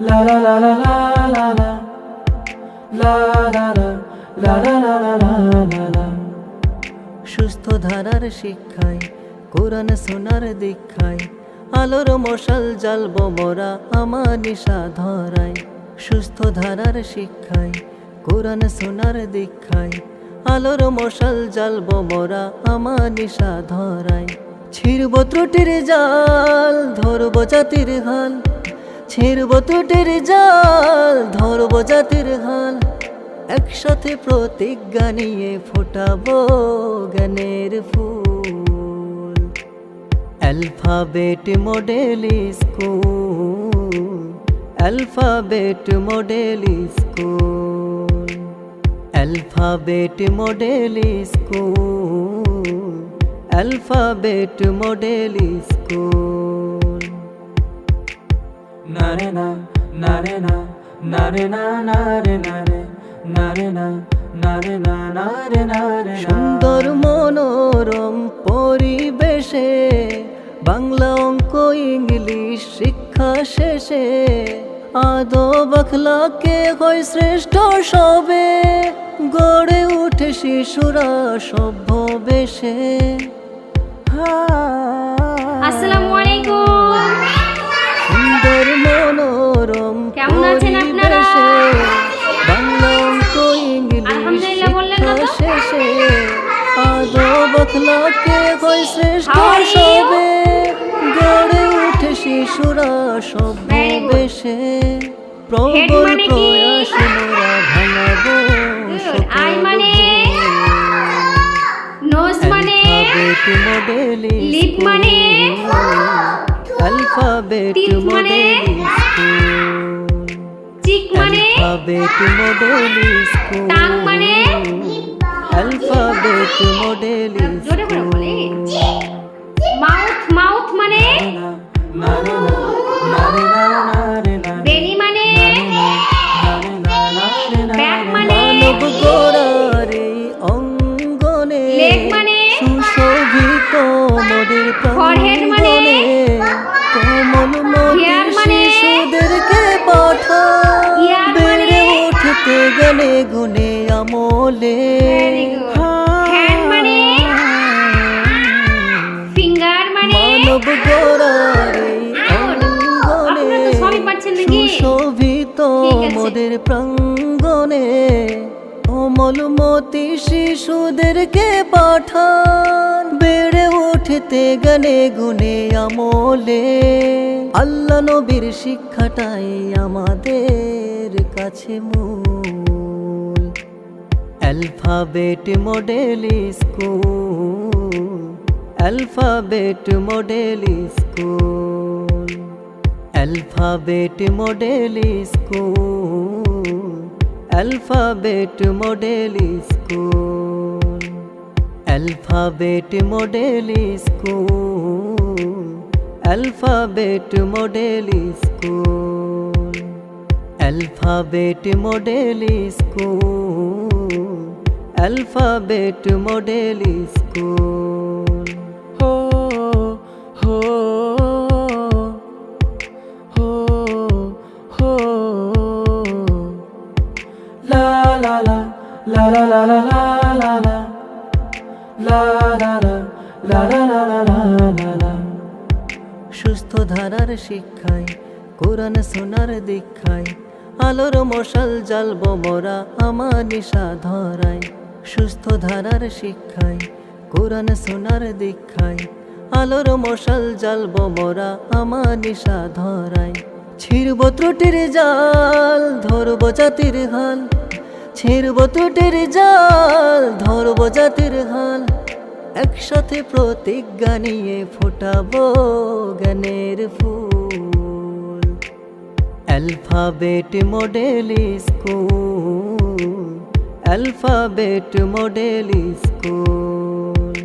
la la la la la la la la la la la la la la la la। সুস্থ ধারার শিক্ষায় কোরআন শোনার দীক্ষায় আলোর মশাল জ্বালবো মোরা আমার নিশা ধরায়। সুস্থ ধারার শিক্ষায় কোরআন শোনার দীক্ষায় আলোর মশাল জ্বালবো মোরা আমার নিশা ধরায়। ছিড়ব ত্রুটির জাল ধরব জাতির হাল, ছিড়ব ত্রুটির জাল ধরব জাতির হাল। একসাথে প্রতিজ্ঞা নিয়ে ফোটাবো জ্ঞানের ফুল। Alphabet model school, alphabet model school, alphabet model school, alphabet model school. নারে না নারে না নারে না নারে নারে নারে না নারে না নারে নারে। সুন্দর মনোরম পরিবেশে বাংলা অঙ্ক ইংলিশ শিক্ষা শেষে আদব আখলাকে হয় শ্রেষ্ঠ সবে, গড়ে উঠে শিশুরা সভ্য বেশে। আসসালামু আলাইকুম। সুন্দর মনোরম কেমন আছেন আপনারা? বাংলা অঙ্ক ইংলিশ আলহামদুলিল্লাহ বললেন না শিক্ষা তো? শেষে আদব আখলাকে হয় শ্রেষ্ঠ How are you? সবে, গড়ে উঠে শিশুরা সভ্য Very good. বেশে। Head প্রবল মানে কি? প্রয়াস মোরা ভাঙাবো Good. I মানে? নোজ মানে? অ্যালফাবেট মডেল Lip মানে? অ্যালফাবেট Teeth মানে? মডেল স্কুল, চিক মানে? অ্যালফাবেট মডেল স্কুল, টাং মানে? অ্যালফাবেট মডেল জোরে করে বলে। স্কুল। মাউথ, মাউথ মানে? নারে না নারে না নারে না বেলি মানে? নারে না নারে না। ব্যাক মানে? মানব গড়ার এই অঙ্গনে লেগ মানে? সুশোভিত মোদের Forehead মানে? প্রাঙ্গণে কোমল Hair মতি মানে? শিশুদেরকে পাঠা Ear মানে? বেড়ে উঠতে গেলে গুণে আমলে। Very good. Hand মানে? ফিঙ্গার মানে? মানব গড়ার এই অঙ্গনে আপনারা তো সবই পাচ্ছেন নাকি? সুশোভিত ঠিক আছে। মোদের প্রাঙ্গণে কোমলমতি শিশুদেরকে পাঠান বেড়ে উঠতে গানে গুণে আমলে। আল্লাহ নবীর শিক্ষাটাই আমাদের কাছে মূল। Alphabet model school, alphabet model school, alphabet model school, alphabet model school, alphabet model school, alphabet model school, alphabet model school, alphabet model school. হো হো হো হো la la la la la la la la la la la la la la la la la la la। সুস্থ ধারার শিক্ষায় কোরআন শোনার দীক্ষায় আলোর মশাল জ্বালবো মোরা আমার নিশা ধরায়। সুস্থ ধারার শিক্ষায় কোরআন শোনার দীক্ষায় আলোর মশাল জ্বালবো মোরা আমার নিশা ধরায়। ছিড়ব ত্রুটির জাল ধরব জাতির হাল, ছিড়ব ত্রুটির জাল ধরব জাতির হাল। একসাথে প্রতিজ্ঞা নিয়ে ফোটাবো জ্ঞানের ফুল। Alphabet model school, alphabet model school,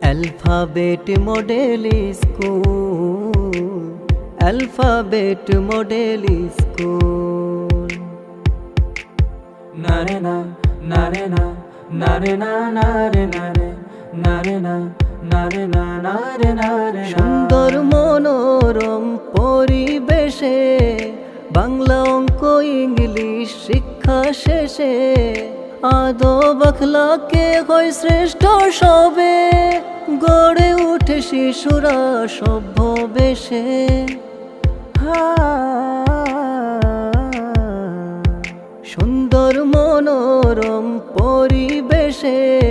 alphabet model school, alphabet model school. নারে না নারে না নারে না নারে নারে নারে না নারে না নারে নারে। সুন্দর মনোরম পরিবেশে বাংলা অঙ্ক ইংলিশ শিক্ষা শেষে আদব আখলাকে হয় শ্রেষ্ঠ সবে, গড়ে উঠে শিশুরা সভ্য বেশে। সুন্দর মনোরম পরিবেশে